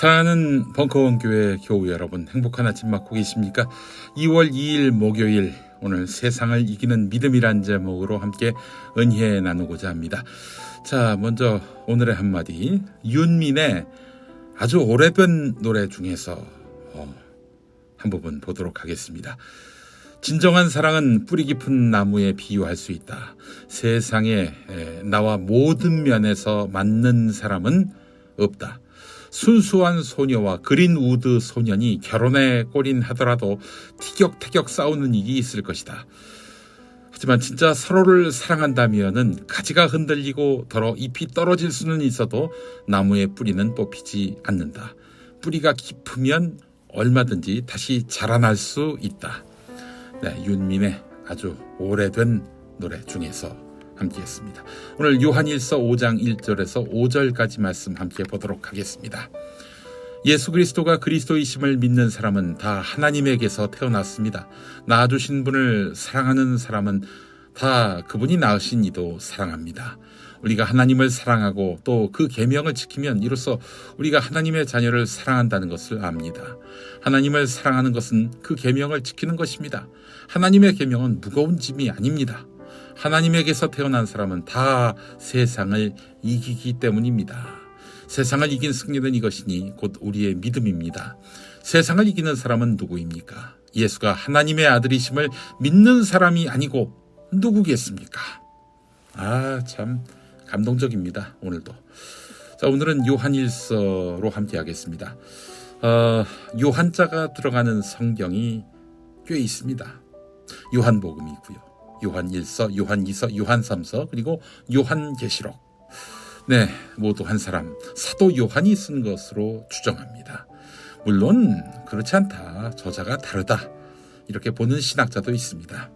사랑하는 벙커원 교회 교우 여러분, 행복한 아침 맞고 계십니까? 2월 2일 목요일, 오늘 세상을 이기는 믿음이란 제목으로 함께 은혜 나누고자 합니다. 자, 먼저 오늘의 한마디, 윤민의 아주 오래된 노래 중에서 한 부분 보도록 하겠습니다. 진정한 사랑은 뿌리 깊은 나무에 비유할 수 있다. 세상에 나와 모든 면에서 맞는 사람은 없다. 순수한 소녀와 그린우드 소년이 결혼에 골인하더라도 티격태격 싸우는 일이 있을 것이다. 하지만 진짜 서로를 사랑한다면은 가지가 흔들리고 더러 잎이 떨어질 수는 있어도 나무의 뿌리는 뽑히지 않는다. 뿌리가 깊으면 얼마든지 다시 자라날 수 있다. 네, 윤민의 아주 오래된 노래 중에서 함께 했습니다. 오늘 요한일서 5장 1절에서 5절까지 말씀 함께 보도록 하겠습니다. 예수 그리스도가 그리스도이심을 믿는 사람은 다 하나님에게서 태어났습니다. 낳아주신 분을 사랑하는 사람은 다 그분이 낳으신 이도 사랑합니다. 우리가 하나님을 사랑하고 또 그 계명을 지키면 이로써 우리가 하나님의 자녀를 사랑한다는 것을 압니다. 하나님을 사랑하는 것은 그 계명을 지키는 것입니다. 하나님의 계명은 무거운 짐이 아닙니다. 하나님에게서 태어난 사람은 다 세상을 이기기 때문입니다. 세상을 이긴 승리는 이것이니 곧 우리의 믿음입니다. 세상을 이기는 사람은 누구입니까? 예수가 하나님의 아들이심을 믿는 사람이 아니고 누구겠습니까? 참 감동적입니다. 오늘도. 자, 오늘은 요한일서로 함께 하겠습니다. 요한자가 들어가는 성경이 꽤 있습니다. 요한복음이 있고요. 요한일서, 요한이서, 요한삼서, 그리고 요한계시록. 네, 모두 한 사람, 사도 요한이 쓴 것으로 추정합니다. 물론 그렇지 않다, 저자가 다르다, 이렇게 보는 신학자도 있습니다.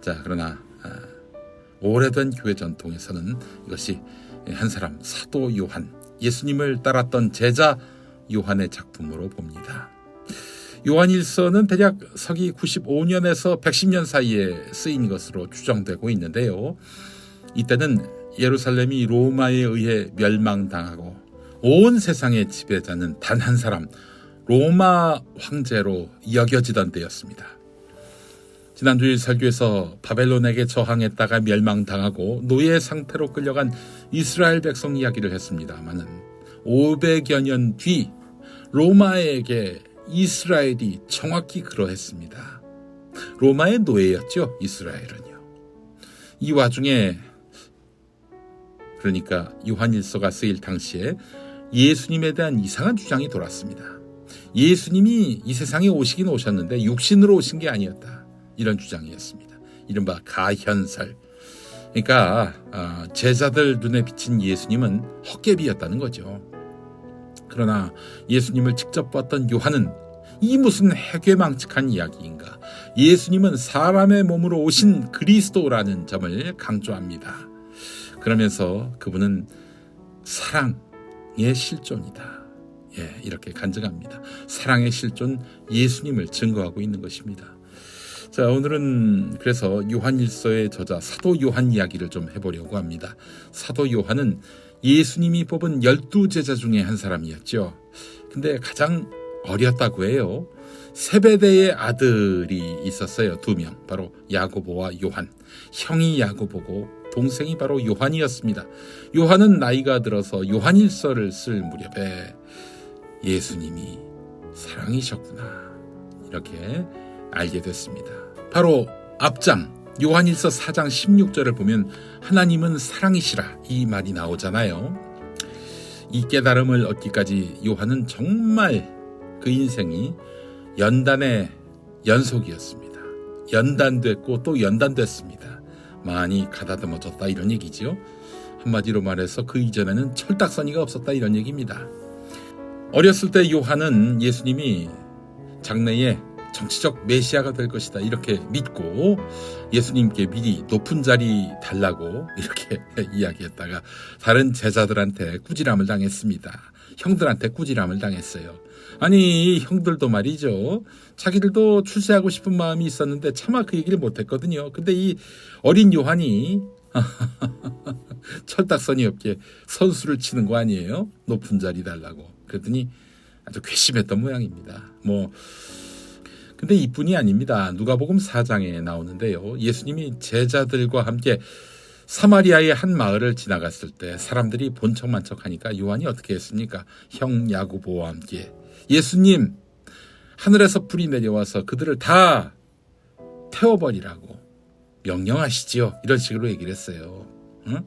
자, 그러나 오래된 교회 전통에서는 이것이 한 사람, 사도 요한, 예수님을 따랐던 제자 요한의 작품으로 봅니다. 요한일서는 대략 서기 95년에서 110년 사이에 쓰인 것으로 추정되고 있는데요. 이때는 예루살렘이 로마에 의해 멸망당하고 온 세상의 지배자는 단 한 사람, 로마 황제로 여겨지던 때였습니다. 지난주일 설교에서 바벨론에게 저항했다가 멸망당하고 노예 상태로 끌려간 이스라엘 백성 이야기를 했습니다마는 500여 년 뒤 로마에게 이스라엘이 정확히 그러했습니다. 로마의 노예였죠, 이스라엘은요. 이 와중에, 그러니까 요한일서가 쓰일 당시에 예수님에 대한 이상한 주장이 돌았습니다. 예수님이 이 세상에 오시긴 오셨는데 육신으로 오신 게 아니었다, 이런 주장이었습니다. 이른바 가현설. 그러니까 제자들 눈에 비친 예수님은 헛개비였다는 거죠. 그러나 예수님을 직접 봤던 요한은 이 무슨 해괴망측한 이야기인가, 예수님은 사람의 몸으로 오신 그리스도라는 점을 강조합니다. 그러면서 그분은 사랑의 실존이다, 이렇게 간증합니다. 사랑의 실존 예수님을 증거하고 있는 것입니다. 자, 오늘은 그래서 요한일서의 저자 사도 요한 이야기를 좀 해보려고 합니다. 사도 요한은 예수님이 뽑은 12제자 중에 한 사람이었죠. 근데 가장 어렸다고 해요. 세베대의 아들이 있었어요. 2명. 바로 야고보와 요한. 형이 야고보고 동생이 바로 요한이었습니다. 요한은 나이가 들어서 요한일서를 쓸 무렵에 예수님이 사랑이셨구나, 이렇게 알게 됐습니다. 바로 앞장 요한일서 4장 16절을 보면 하나님은 사랑이시라, 이 말이 나오잖아요. 이 깨달음을 얻기까지 요한은 정말 그 인생이 연단의 연속이었습니다. 연단됐고 또 연단됐습니다. 많이 가다듬어졌다, 이런 얘기죠. 한마디로 말해서 그 이전에는 철딱서니가 없었다, 이런 얘기입니다. 어렸을 때 요한은 예수님이 장래에 정치적 메시아가 될 것이다, 이렇게 믿고 예수님께 미리 높은 자리 달라고 이렇게 이야기했다가 다른 제자들한테 꾸지람을 당했습니다. 형들한테 꾸지람을 당했어요. 아니, 형들도 말이죠, 자기들도 출세하고 싶은 마음이 있었는데 차마 그 얘기를 못했거든요. 근데 이 어린 요한이 철딱서니 없게 선수를 치는 거 아니에요? 높은 자리 달라고. 그랬더니 아주 괘씸했던 모양입니다. 근데 이뿐이 아닙니다. 누가복음 4장에 나오는데요. 예수님이 제자들과 함께 사마리아의 한 마을을 지나갔을 때 사람들이 본척만척하니까 요한이 어떻게 했습니까? 형 야고보와 함께 예수님, 하늘에서 불이 내려와서 그들을 다 태워버리라고 명령하시지요. 이런 식으로 얘기를 했어요. 응?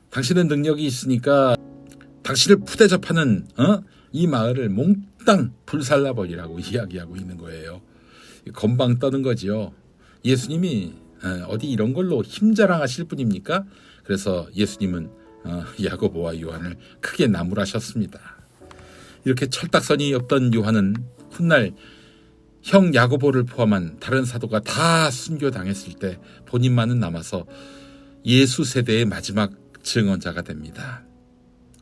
당신은 능력이 있으니까 당신을 푸대접하는 이 마을을 몽땅 불살라버리라고 이야기하고 있는 거예요. 건방 떠는 거지요. 예수님이 어디 이런 걸로 힘자랑하실 분입니까? 그래서 예수님은 야고보와 요한을 크게 나무라셨습니다. 이렇게 철딱선이 없던 요한은 훗날 형 야고보를 포함한 다른 사도가 다 순교당했을 때 본인만은 남아서 예수 세대의 마지막 증언자가 됩니다.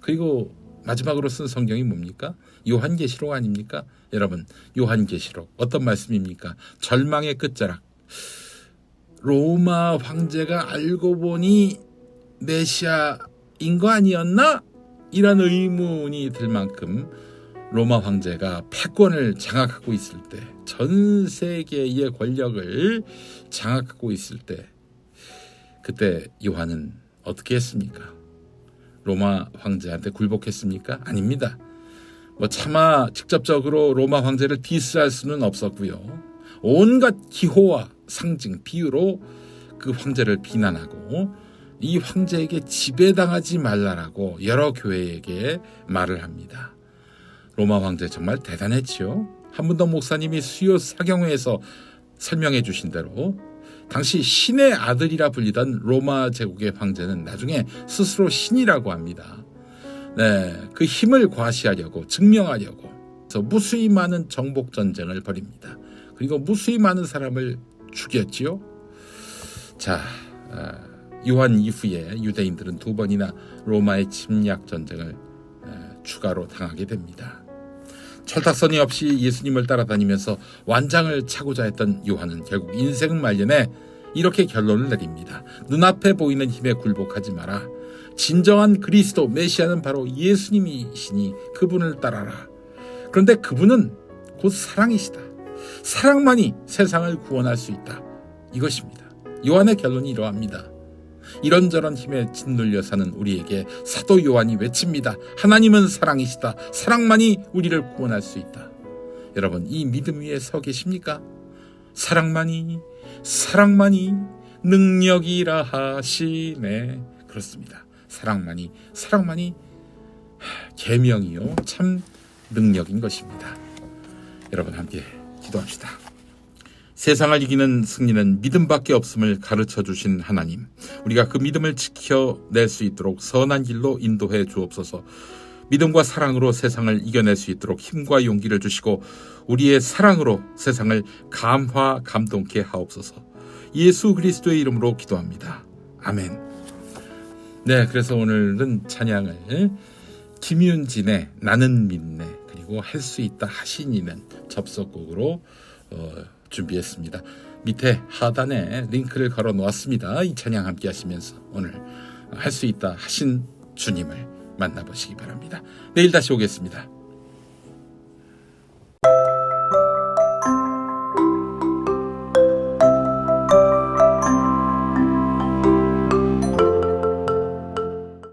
그리고 마지막으로 쓴 성경이 뭡니까? 요한계시록 아닙니까? 여러분, 요한계시록 어떤 말씀입니까? 절망의 끝자락. 로마 황제가 알고 보니 메시아인 거 아니었나? 이런 의문이 들 만큼 로마 황제가 패권을 장악하고 있을 때, 전 세계의 권력을 장악하고 있을 때, 그때 요한은 어떻게 했습니까? 로마 황제한테 굴복했습니까? 아닙니다. 차마 직접적으로 로마 황제를 디스할 수는 없었고요. 온갖 기호와 상징, 비유로 그 황제를 비난하고 이 황제에게 지배당하지 말라라고 여러 교회에게 말을 합니다. 로마 황제 정말 대단했지요. 한문도 목사님이 수요 사경회에서 설명해 주신 대로 당시 신의 아들이라 불리던 로마 제국의 황제는 나중에 스스로 신이라고 합니다. 그 힘을 과시하려고, 증명하려고 그래서 무수히 많은 정복 전쟁을 벌입니다. 그리고 무수히 많은 사람을 죽였지요. 자, 요한 이후에 유대인들은 2번이나 로마의 침략 전쟁을 추가로 당하게 됩니다. 철딱서니 없이 예수님을 따라다니면서 완장을 차고자 했던 요한은 결국 인생 말년에 이렇게 결론을 내립니다. 눈앞에 보이는 힘에 굴복하지 마라. 진정한 그리스도 메시아는 바로 예수님이시니 그분을 따라라. 그런데 그분은 곧 사랑이시다. 사랑만이 세상을 구원할 수 있다. 이것입니다. 요한의 결론이 이러합니다. 이런저런 힘에 짓눌려 사는 우리에게 사도 요한이 외칩니다. 하나님은 사랑이시다. 사랑만이 우리를 구원할 수 있다. 여러분, 이 믿음 위에 서 계십니까? 사랑만이 능력이라 하시네. 그렇습니다. 사랑만이 계명이요 참 능력인 것입니다. 여러분, 함께 기도합시다. 세상을 이기는 승리는 믿음밖에 없음을 가르쳐 주신 하나님, 우리가 그 믿음을 지켜낼 수 있도록 선한 길로 인도해 주옵소서. 믿음과 사랑으로 세상을 이겨낼 수 있도록 힘과 용기를 주시고 우리의 사랑으로 세상을 감동케 하옵소서. 예수 그리스도의 이름으로 기도합니다. 아멘. 그래서 오늘은 찬양을 김윤진의 나는 믿네, 그리고 할 수 있다 하시니는 접속곡으로 준비했습니다. 밑에 하단에 링크를 걸어 놓았습니다. 이 찬양 함께 하시면서 오늘 할 수 있다 하신 주님을 만나보시기 바랍니다. 내일 다시 오겠습니다.